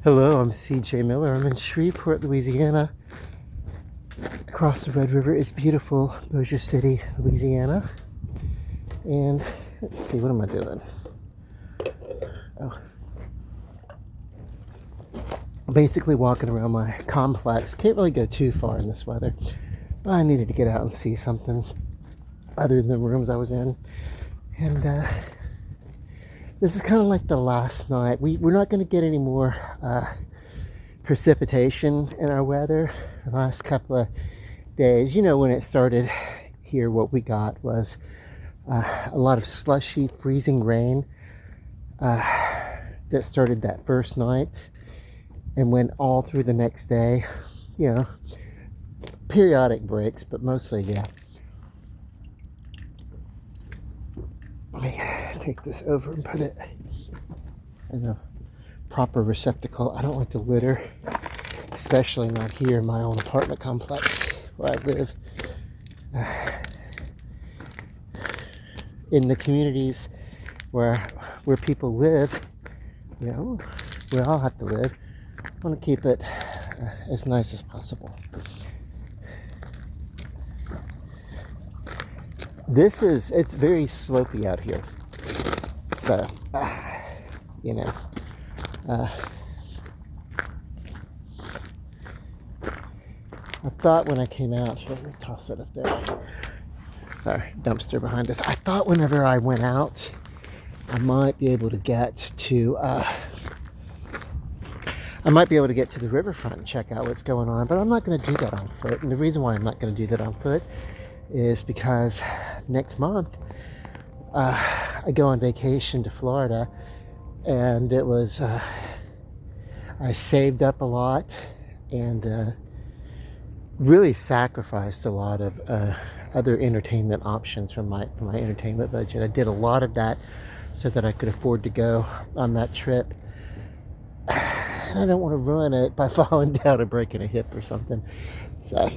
Hello, I'm CJ Miller. I'm in Shreveport, Louisiana. Across the Red River is beautiful Bossier City, Louisiana. And let's see, what am I doing? Oh, basically walking around my complex. Can't really go too far in this weather, but I needed to get out and see something other than the rooms I was in. And this is kind of like the last night. We're not going to get any more precipitation in our weather the last couple of days. You know, when it started here, what we got was a lot of slushy, freezing rain that started that first night and went all through the next day. You know, periodic breaks, but mostly, yeah. Let me take this over and put it in a proper receptacle. I don't like to litter, especially not here in my own apartment complex where I live. In the communities where people live, you know, we all have to live. I want to keep it as nice as possible. It's very slopey out here. So, you know, I thought when I came out, here, let me toss it up there. Sorry, dumpster behind us. I thought whenever I went out, I might be able to get to the riverfront and check out what's going on, but I'm not going to do that on foot. And the reason why I'm not going to do that on foot is because next month I go on vacation to Florida, and it was I saved up a lot and really sacrificed a lot of other entertainment options from my entertainment budget. I did a lot of that so that I could afford to go on that trip. And I don't want to ruin it by falling down and breaking a hip or something. So,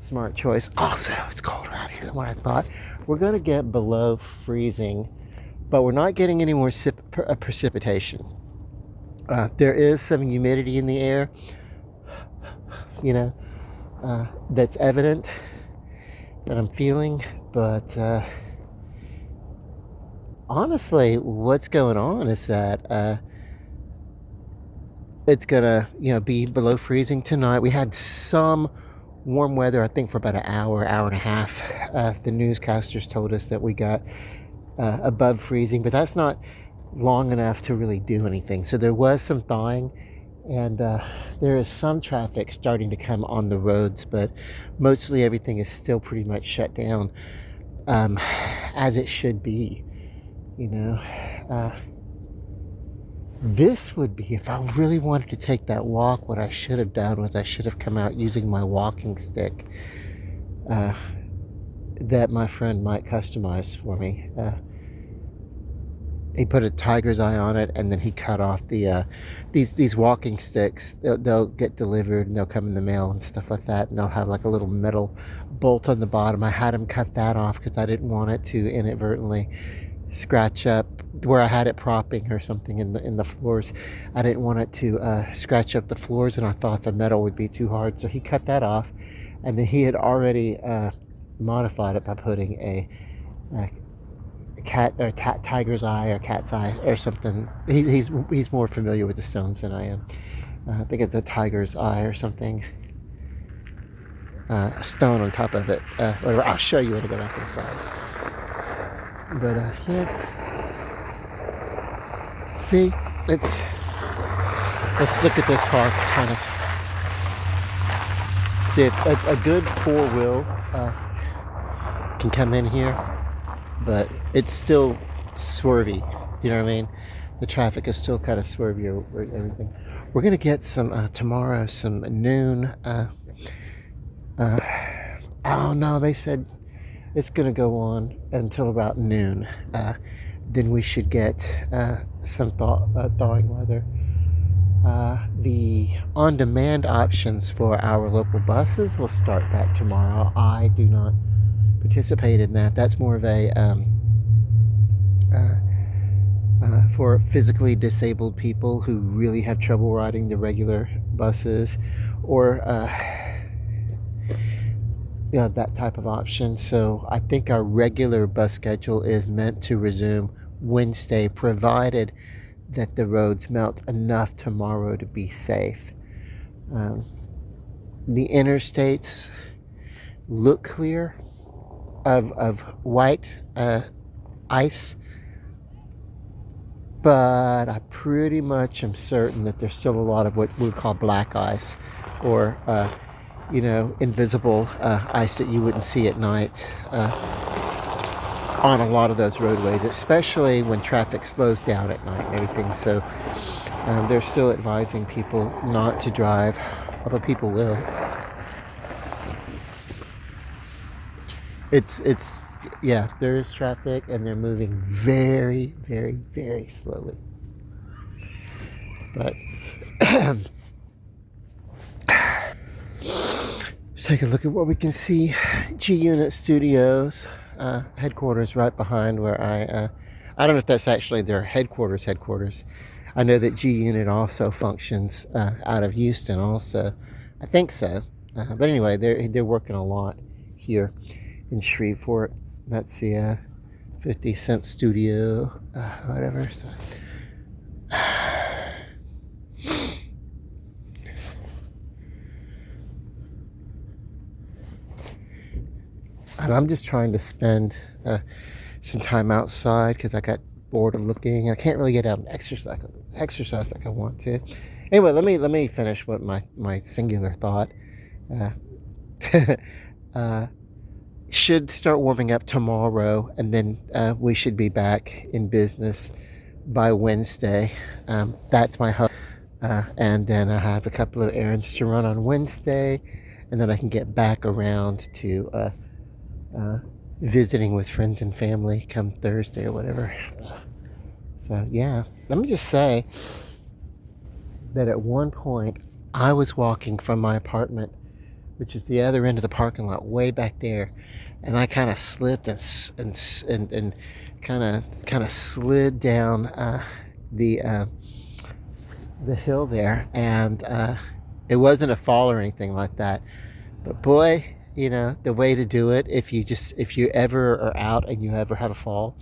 smart choice. Also, it's colder out here than what I thought. We're going to get below freezing, but we're not getting any more precipitation. There is some humidity in the air, you know, that's evident that I'm feeling, but honestly, what's going on is that it's gonna, be below freezing tonight. We had some warm weather, I think, for about an hour and a half. The newscasters told us that we got above freezing, but that's not long enough to really do anything. So there was some thawing, and there is some traffic starting to come on the roads, but mostly everything is still pretty much shut down, as it should be, you know. This would be, if I really wanted to take that walk, what I should have done was I should have come out using my walking stick that my friend Mike customized for me. He put a tiger's eye on it, and then he cut off the these walking sticks. They'll get delivered, and they'll come in the mail and stuff like that, and they'll have like a little metal bolt on the bottom. I had him cut that off because I didn't want it to inadvertently scratch up where I had it propping or something in the floors. I didn't want it to scratch up the floors, and I thought the metal would be too hard, so he cut that off. And then he had already modified it by putting a cat or tiger's eye or cat's eye or something. He's more familiar with the stones than I am. I think it's a tiger's eye or something. A stone on top of it. Whatever. I'll show you when I go back inside. But yeah. See, let's look at this car. Kind of see a good 4-wheel can come in here, but it's still swervy. You know what I mean? The traffic is still kind of swervy or everything. We're gonna get some tomorrow, some noon. Oh no, they said it's gonna go on until about noon. Then we should get some thawing weather. The on-demand options for our local buses will start back tomorrow. I do not participate in that. That's more of a for physically disabled people who really have trouble riding the regular buses, or that type of option. So I think our regular bus schedule is meant to resume Wednesday, provided that the roads melt enough tomorrow to be safe. Um, the interstates look clear of white ice, but I pretty much am certain that there's still a lot of what we call black ice, or invisible ice that you wouldn't see at night on a lot of those roadways, especially when traffic slows down at night and everything. So they're still advising people not to drive, although people will. It's yeah, there is traffic and they're moving very, very, very slowly. But let's take a look at what we can see. G Unit Studios headquarters right behind where I don't know if that's actually their headquarters. I know that G Unit also functions out of Houston also. I think so. But anyway, they're working a lot here in Shreveport. That's the 50 Cent Studio, whatever. So. And I'm just trying to spend some time outside because I got bored of looking. I can't really get out and exercise like I want to. Anyway, let me finish what my singular thought. Should start warming up tomorrow, and then we should be back in business by Wednesday. That's my hope. And then I have a couple of errands to run on Wednesday, and then I can get back around to visiting with friends and family come Thursday or whatever. So yeah, let me just say that at one point I was walking from my apartment, which is the other end of the parking lot, way back there, and I kind of slipped and kind of slid down the hill there, and it wasn't a fall or anything like that, but boy, the way to do it, if you ever are out and you ever have a fall.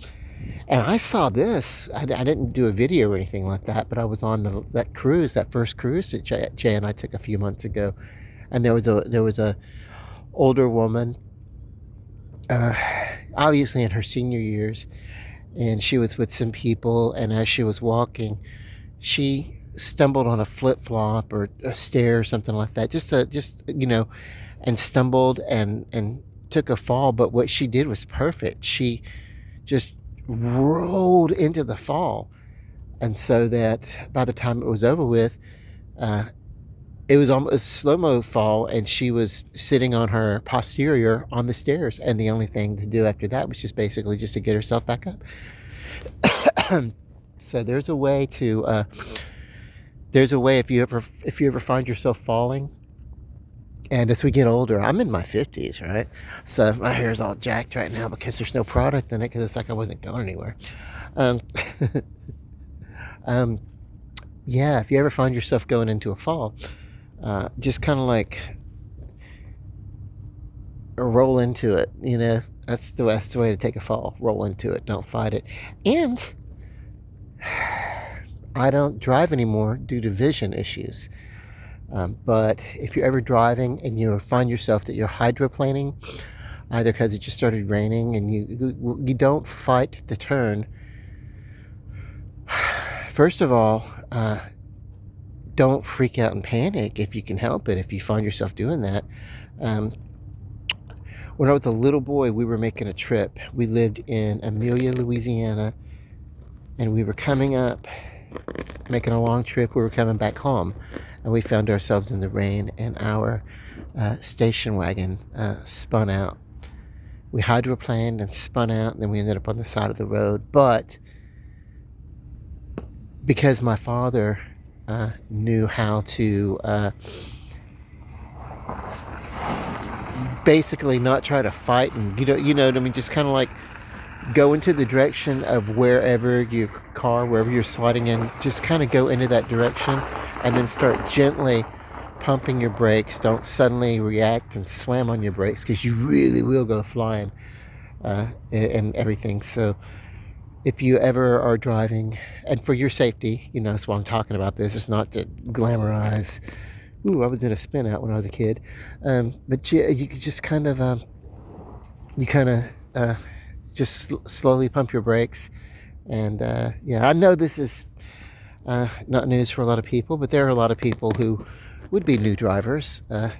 And I saw this. I didn't do a video or anything like that, but I was on that first cruise that Jay and I took a few months ago, and there was a older woman, obviously in her senior years, and she was with some people. And as she was walking, she stumbled on a flip flop or a stair or something like that. And stumbled and took a fall. But what she did was perfect. She just rolled into the fall, and so that by the time it was over with, it was almost a slow-mo fall, and she was sitting on her posterior on the stairs, and the only thing to do after that was just basically just to get herself back up. So there's a way if you ever find yourself falling. And as we get older, I'm in my 50s, right? So my hair's all jacked right now because there's no product in it, because it's like I wasn't going anywhere. Yeah, if you ever find yourself going into a fall, just kind of like roll into it. That's the way to take a fall. Roll into it. Don't fight it. And I don't drive anymore due to vision issues. But if you're ever driving and you find yourself that you're hydroplaning, either because it just started raining and you don't fight the turn, first of all, don't freak out and panic if you can help it, if you find yourself doing that. When I was a little boy, we were making a trip. We lived in Amelia, Louisiana, and we were coming up, making a long trip. We were coming back home, and we found ourselves in the rain, and our station wagon spun out. We hydroplaned and spun out, and then we ended up on the side of the road. But because my father knew how to basically not try to fight, and you know what I mean, just kind of like go into the direction of wherever your car, wherever you're sliding in, just kind of go into that direction and then start gently pumping your brakes. Don't suddenly react and slam on your brakes because you really will go flying and everything. So if you ever are driving, and for your safety, that's why I'm talking about this. It's not to glamorize. Ooh, I was in a spin out when I was a kid. But you could just kind of, just slowly pump your brakes. And yeah, I know this is not news for a lot of people, but there are a lot of people who would be new drivers or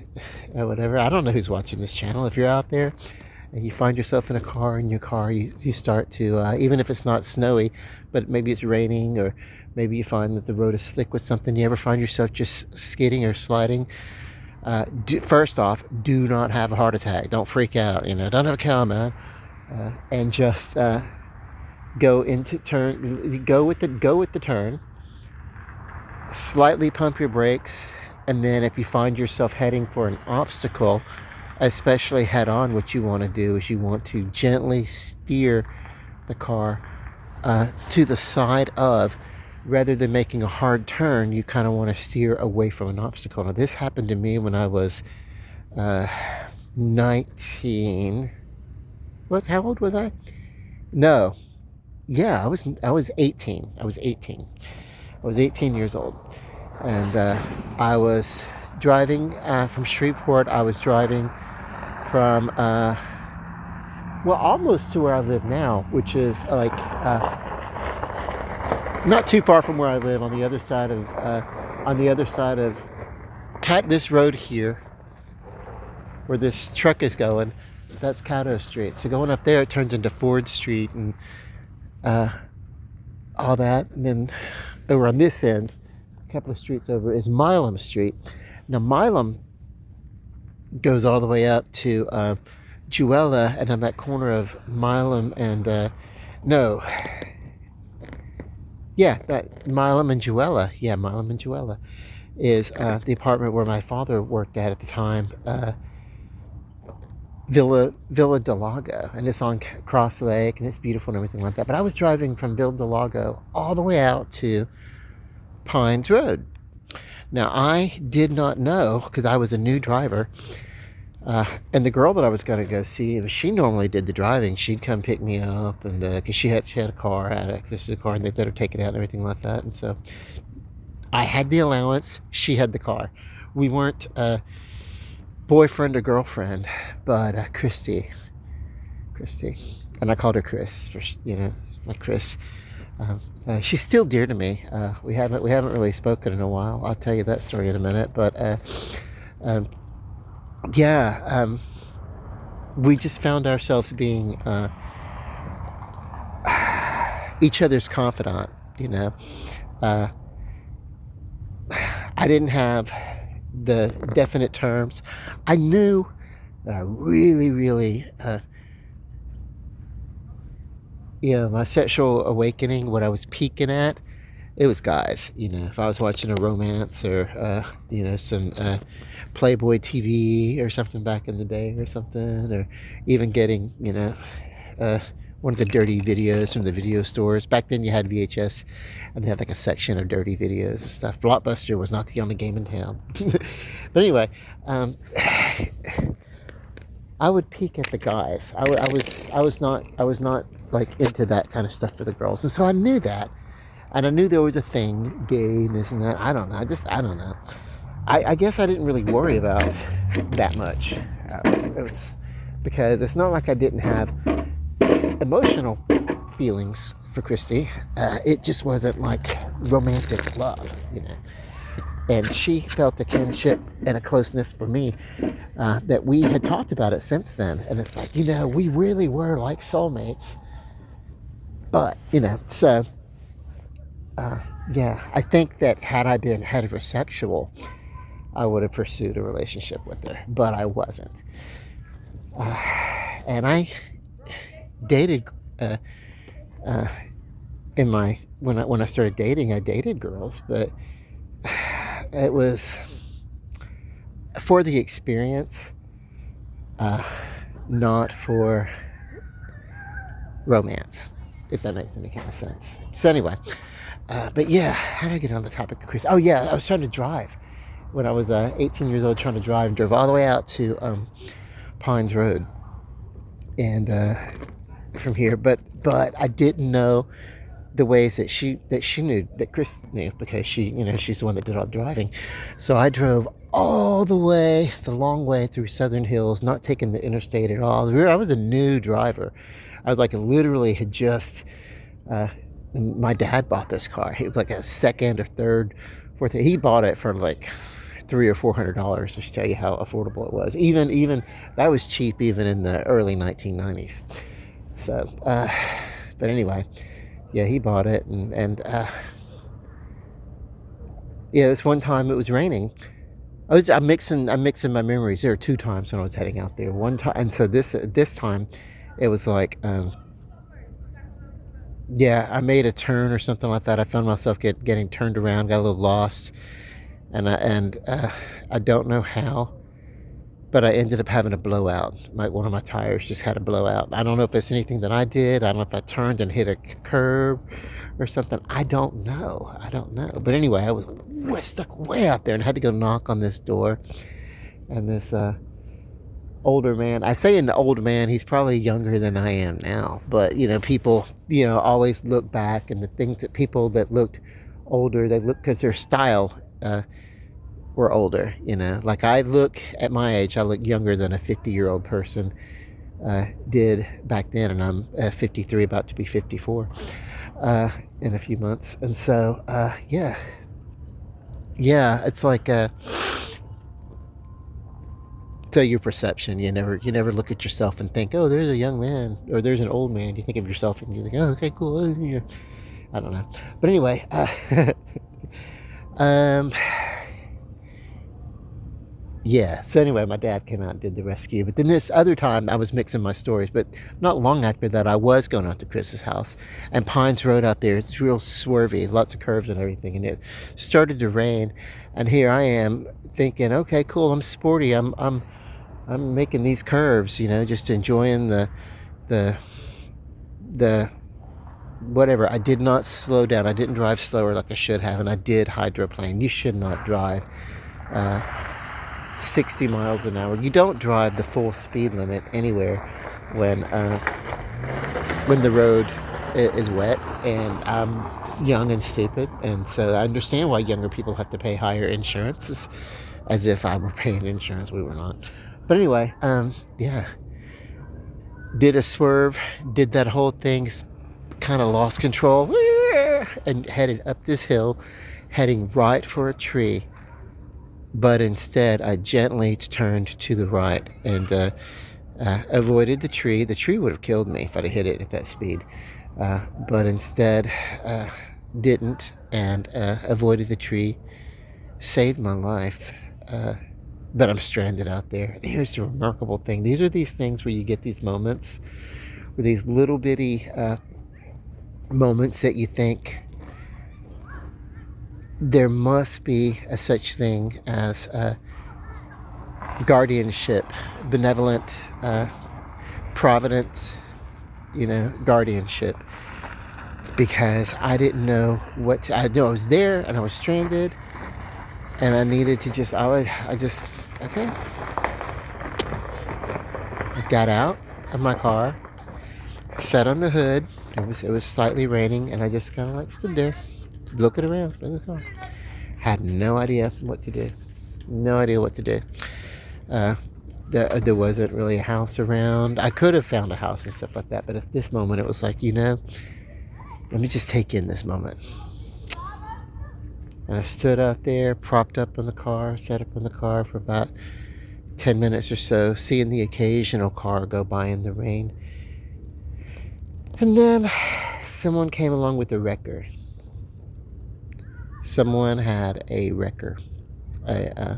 whatever. I don't know who's watching this channel. If you're out there and you find yourself in a car, you start to, even if it's not snowy, but maybe it's raining, or maybe you find that the road is slick with something, you ever find yourself just skidding or sliding, first off, do not have a heart attack. Don't freak out, don't have a cow, man. And just go with the turn, slightly pump your brakes, and then if you find yourself heading for an obstacle, especially head on, what you want to do is you want to gently steer the car to the side of, rather than making a hard turn, you kind of want to steer away from an obstacle. Now this happened to me when I was 19. How old was I? No. Yeah, I was 18. I was 18 years old. And I was driving from Shreveport. I was driving from, almost to where I live now, which is like not too far from where I live, on the other side of this road here, where this truck is going. That's Caddo Street. So going up there, it turns into Ford Street and all that. And then over on this end, a couple of streets over, is Milam Street. Now Milam goes all the way up to Jewella, and on that corner of Milam and Milam and Jewella. Yeah, Milam and Jewella is the apartment where my father worked at the time. Villa del Lago, and it's on Cross Lake, and it's beautiful and everything like that. But I was driving from Villa del Lago all the way out to Pines Road. Now I did not know, because I was a new driver, and the girl that I was going to go see, she normally did the driving. She'd come pick me up, and because she had a car, had access to the car, and they'd let her take it out and everything like that. And so I had the allowance, she had the car. We weren't boyfriend or girlfriend, but Christy, and I called her Chris, like Chris. She's still dear to me. We haven't really spoken in a while. I'll tell you that story in a minute. But we just found ourselves being each other's confidant. I didn't have the definite terms. I knew that I really, really, my sexual awakening, what I was peaking at, it was guys. If I was watching a romance or, some Playboy TV or something back in the day or something, or even getting, one of the dirty videos from the video stores. Back then you had VHS, and they had like a section of dirty videos and stuff. Blockbuster was not the only game in town. But anyway, I would peek at the guys. I was not like into that kind of stuff for the girls. And so I knew that. And I knew there was a thing, gay and this and that. I don't know. I don't know. I guess I didn't really worry about that much. It was because it's not like I didn't have emotional feelings for Christy. It just wasn't like romantic love, And she felt a kinship and a closeness for me that we had talked about it since then. And it's like, we really were like soulmates. But, so, I think that had I been heterosexual, I would have pursued a relationship with her. But I wasn't. And I dated when I started dating, I dated girls, but it was for the experience, not for romance, if that makes any kind of sense. So anyway, but yeah, how did I get on the topic of Chris? Oh yeah, I was trying to drive when I was 18 years old, trying to drive, and drove all the way out to Pines Road, and from here, but I didn't know the ways that she knew, that Chris knew, because she's the one that did all the driving. So I drove all the way, the long way through Southern Hills, not taking the interstate at all. I was a new driver. I was like, literally had just my dad bought this car. It was like a second or third, fourth. He bought it for like $300 or $400, just to tell you how affordable it was. Even that was cheap even in the early 1990s. So, but anyway, yeah, he bought it, and yeah, this one time it was raining. I'm mixing my memories. There were two times when I was heading out there. One time, and so this time, it was like, yeah, I made a turn or something like that. I found myself getting turned around, got a little lost, and I don't know how, but I ended up having a blowout. One of my tires just had a blowout. I don't know if it's anything that I did. I don't know if I turned and hit a curb or something. I don't know. But anyway, I was stuck way out there and had to go knock on this door. And this older man, I say an old man, he's probably younger than I am now. But, people, always look back, and the things that people that looked older, they look because their style were older, like I look at my age, I look younger than a 50-year-old person did back then, and I'm 53, about to be 54 in a few months. And so yeah, it's like so your perception, you never look at yourself and think, oh, there's a young man or there's an old man. You think of yourself and you think, oh, okay, cool. Yeah. I don't know, but anyway, yeah, so anyway, my dad came out and did the rescue. But then this other time, I was mixing my stories. But not long after that, I was going out to Chris's house. And Pines Road out there, it's real swervy, lots of curves and everything. And it started to rain. And here I am thinking, okay, cool, I'm sporty. I'm making these curves, just enjoying the whatever. I did not slow down. I didn't drive slower like I should have. And I did hydroplane. You should not drive 60 miles an hour. You don't drive the full speed limit anywhere when the road is wet. And I'm young and stupid, and so I understand why younger people have to pay higher insurance, as if I were paying insurance. We were not. But anyway, yeah, did a swerve, did that whole thing, kind of lost control, and headed up this hill, heading right for a tree. But instead, I gently turned to the right and avoided the tree. The tree would have killed me if I'd have hit it at that speed. But instead, didn't, and avoided the tree. Saved my life. But I'm stranded out there. And here's the remarkable thing. These are these things where you get these moments, where these little bitty moments that you think, there must be a such thing as guardianship, benevolent providence, guardianship, because I didn't know what to, I knew I was there and I was stranded, and I needed to just, okay, I got out of my car, sat on the hood. It was slightly raining, and I just kind of like stood there looking around in the car. Had no idea what to do. There wasn't really a house around. I could have found a house and stuff like that, but at this moment it was like, let me just take in this moment. And I stood out there, propped up in the car, sat up in the car for about 10 minutes or so, seeing the occasional car go by in the rain. And then someone came along with a wrecker. Someone had a wrecker. I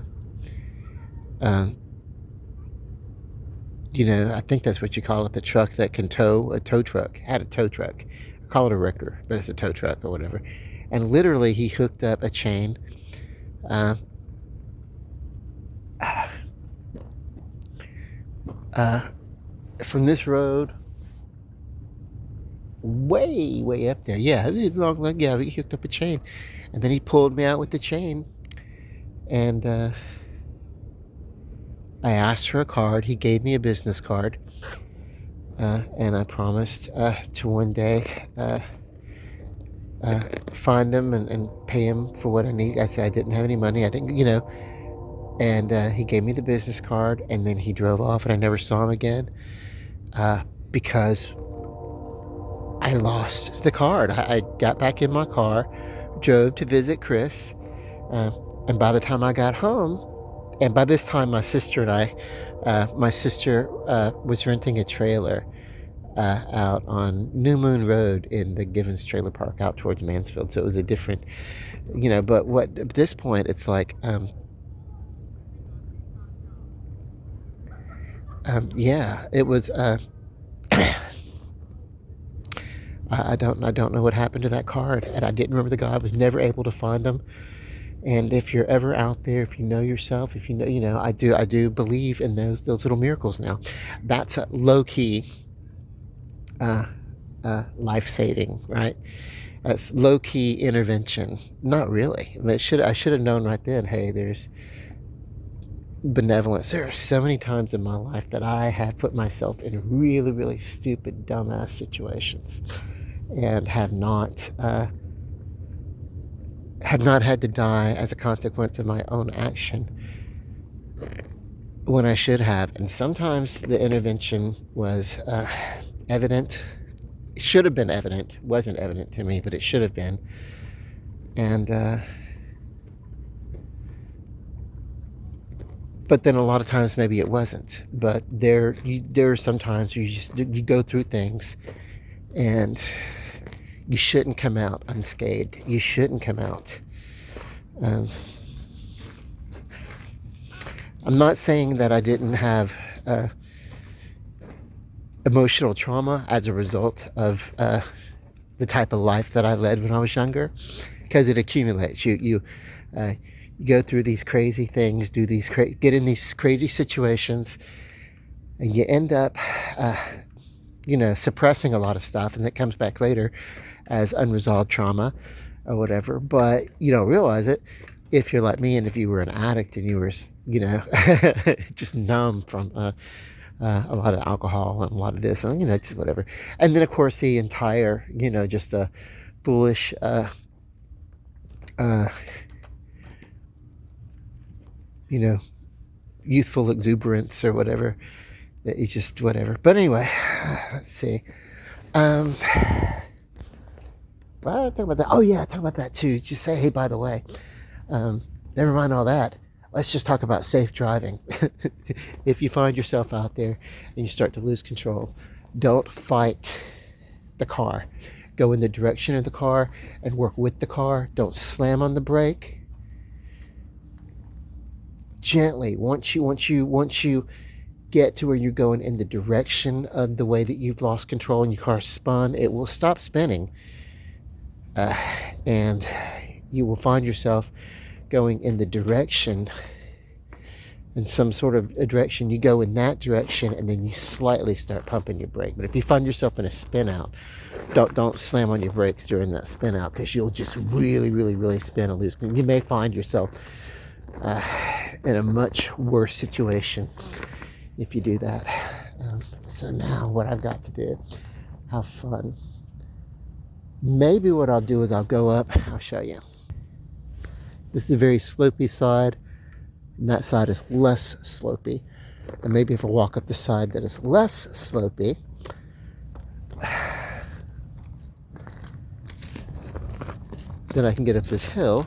think that's what you call it, the truck that can tow, a tow truck. Had a tow truck. I call it a wrecker, but it's a tow truck or whatever. And literally he hooked up a chain from this road way up there. Yeah, it was long. Yeah, he hooked up a chain, and then he pulled me out with the chain, and I asked for a card. He gave me a business card, and I promised to one day find him and pay him for what I need. I said I didn't have any money. I didn't, and he gave me the business card, and then he drove off, and I never saw him again because I lost the card. I got back in my car, drove to visit Chris, and by the time I got home, and by this time my sister was renting a trailer out on New Moon Road in the Givens Trailer Park out towards Mansfield. So it was a different, but at this point it's like, yeah, it was, I don't know what happened to that card, and I didn't remember the guy. I was never able to find him. And if you're ever out there, if you know yourself, if you know, I do believe in those little miracles now. That's a low key life saving, right? That's low key intervention. Not really. I should have known right then. Hey, there's benevolence. There are so many times in my life that I have put myself in really, really stupid, dumbass situations, and have not had to die as a consequence of my own action when I should have. And sometimes the intervention was evident. It should have been evident. It wasn't evident to me, but it should have been. And but then a lot of times maybe it wasn't. But there are some times you go through things, and you shouldn't come out unscathed. You shouldn't come out. I'm not saying that I didn't have emotional trauma as a result of the type of life that I led when I was younger, because it accumulates. You go through these crazy things, get in these crazy situations, and you end up, suppressing a lot of stuff, and it comes back later as unresolved trauma or whatever. But you don't realize it if you're like me, and if you were an addict and you were, just numb from a lot of alcohol and a lot of this, and just whatever. And then of course the entire, just a foolish youthful exuberance or whatever, that you just whatever. But anyway, let's see. Well, I talk about that. Oh yeah, I talk about that too. Just say, hey, by the way, never mind all that. Let's just talk about safe driving. If you find yourself out there and you start to lose control, don't fight the car. Go in the direction of the car and work with the car. Don't slam on the brake. Gently, once you get to where you're going in the direction of the way that you've lost control and your car spun, it will stop spinning. And you will find yourself going in the direction, in some sort of a direction. You go in that direction, and then you slightly start pumping your brake. But if you find yourself in a spin out, don't slam on your brakes during that spin out, because you'll just really, really, really spin and lose. You may find yourself in a much worse situation if you do that. So now what I've got to do, have fun. Maybe what I'll do is I'll go up, I'll show you. This is a very slopey side, and that side is less slopey. And maybe if I walk up the side that is less slopey, then I can get up this hill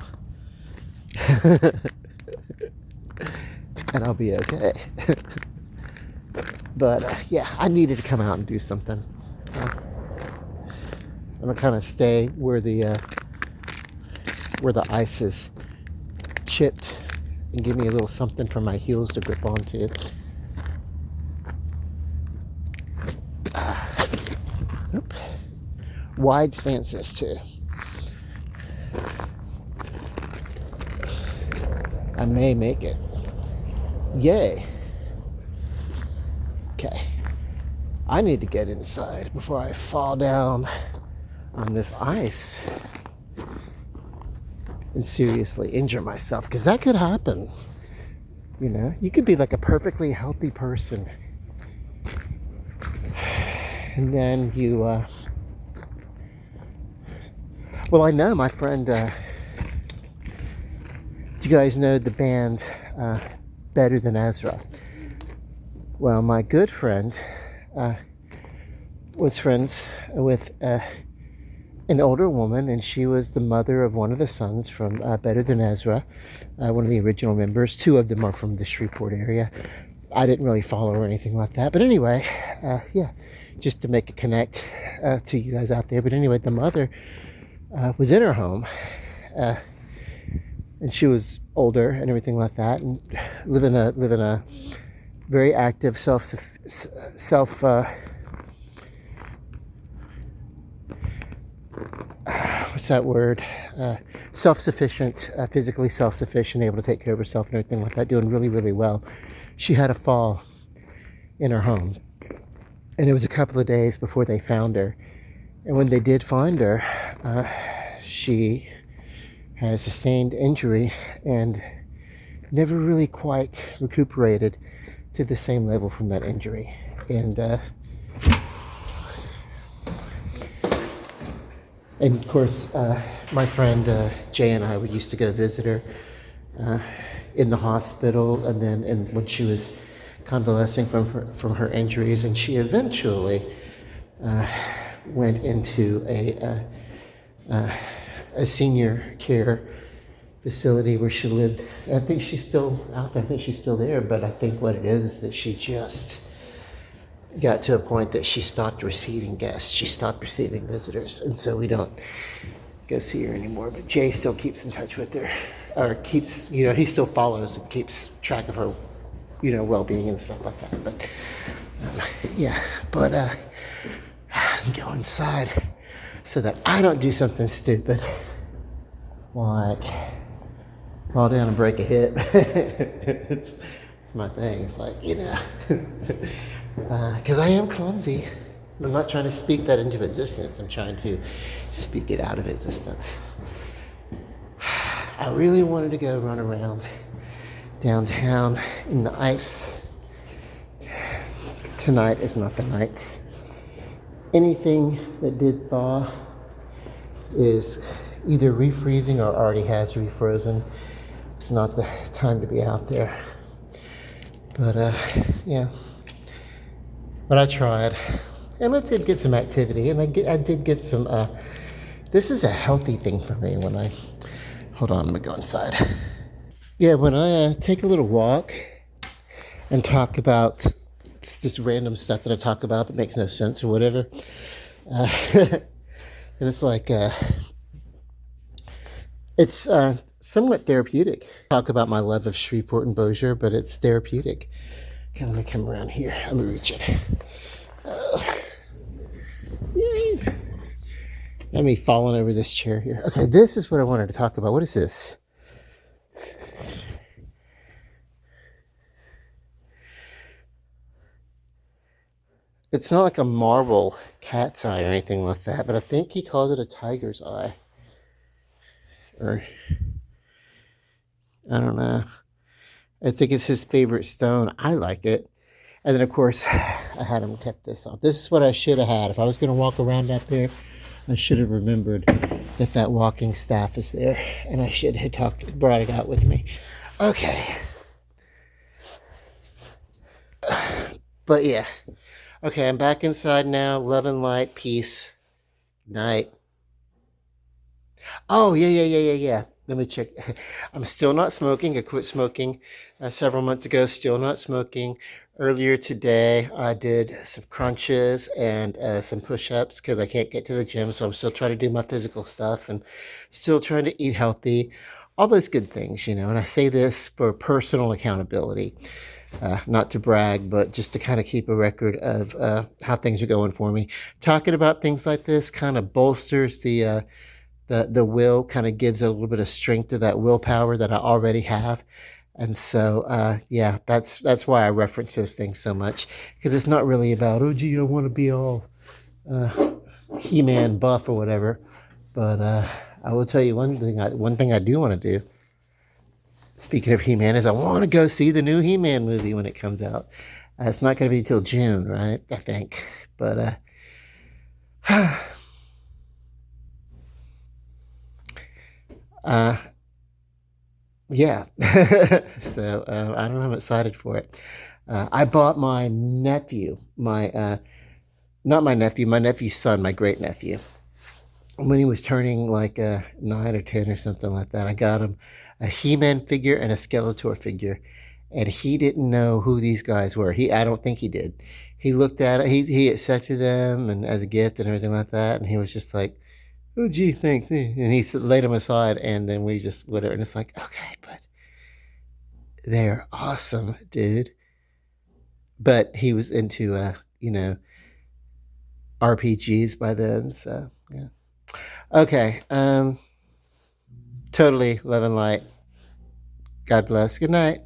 and I'll be okay. But yeah, I needed to come out and do something. I'm gonna kind of stay where the ice is chipped and give me a little something for my heels to grip onto. Wide stances too. I may make it. Yay. Okay. I need to get inside before I fall down on this ice and seriously injure myself, because that could happen. You know, you could be like a perfectly healthy person, and then you, well, I know my friend, do you guys know the band Better Than Ezra? Well, my good friend was friends with an older woman, and she was the mother of one of the sons from Better Than Ezra, one of the original members. Two of them are from the Shreveport area. I didn't really follow or anything like that, but anyway, yeah, just to make a connect to you guys out there. But anyway, the mother was in her home, and she was older and everything like that, and living a very active what's that word? Self-sufficient, physically self-sufficient, able to take care of herself and everything like that, doing really, really well. She had a fall in her home, and it was a couple of days before they found her. And when they did find her, she had a sustained injury and never really quite recuperated to the same level from that injury. And of course, my friend Jay and I, we used to go visit her in the hospital, and then when she was convalescing from her injuries, and she eventually went into a senior care facility where she lived. I think she's still out there. I think she's still there, but I think what it is that she just got to a point that she stopped receiving guests. She stopped receiving visitors, and so we don't go see her anymore. But Jay still keeps in touch with her, or keeps, he still follows and keeps track of her, well-being and stuff like that. But yeah, but go inside so that I don't do something stupid like fall down and break a hip. It's my thing. It's like, because I am clumsy. I'm not trying to speak that into existence. I'm trying to speak it out of existence. I really wanted to go run around downtown in the ice. Tonight is not the night. Anything that did thaw is either refreezing or already has refrozen. It's not the time to be out there. But yeah. But I tried, and I did get some activity, and I did get some. This is a healthy thing for me when I. Hold on, let me go inside. Yeah, when I take a little walk and talk about this random stuff that I talk about that makes no sense or whatever, and it's like it's somewhat therapeutic. Talk about my love of Shreveport and Bossier, but it's therapeutic. Okay, let me come around here. I'm gonna reach it. Yay. Let me falling over this chair here. Okay, this is what I wanted to talk about. What is this? It's not like a marble cat's eye or anything like that, but I think he called it a tiger's eye. Or, I don't know. I think it's his favorite stone. I like it. And then, of course, I had him cut this off. This is what I should have had. If I was going to walk around out there, I should have remembered that walking staff is there. And I should have brought it out with me. Okay. But yeah. Okay, I'm back inside now. Love and light, peace, night. Oh, yeah. Let me check. I'm still not smoking. I quit smoking several months ago. Still not smoking. Earlier today, I did some crunches and some push-ups because I can't get to the gym. So I'm still trying to do my physical stuff and still trying to eat healthy. All those good things, And I say this for personal accountability. Not to brag, but just to kind of keep a record of how things are going for me. Talking about things like this kind of bolsters the will, kind of gives a little bit of strength to that willpower that I already have. And so, yeah, that's why I reference those things so much, because it's not really about, oh, gee, I want to be all uh, He-Man buff or whatever. But I will tell you one thing I do want to do. Speaking of He-Man, is I want to go see the new He-Man movie when it comes out. It's not going to be till June, right? I think, but uh, yeah. So I don't know. I'm excited for it. I bought my nephew, my not my nephew, my nephew's son, my great nephew, when he was turning like 9 or 10 or something like that. I got him a He-Man figure and a Skeletor figure, and he didn't know who these guys were. I don't think he did. He looked at it, he accepted them and as a gift and everything like that, and he was just like, "Oh, gee, thanks," and he laid them aside, and then we just whatever, and it's like, okay, but they're awesome, dude. But he was into RPGs by then, so yeah. Okay, totally love and light. God bless. Good night.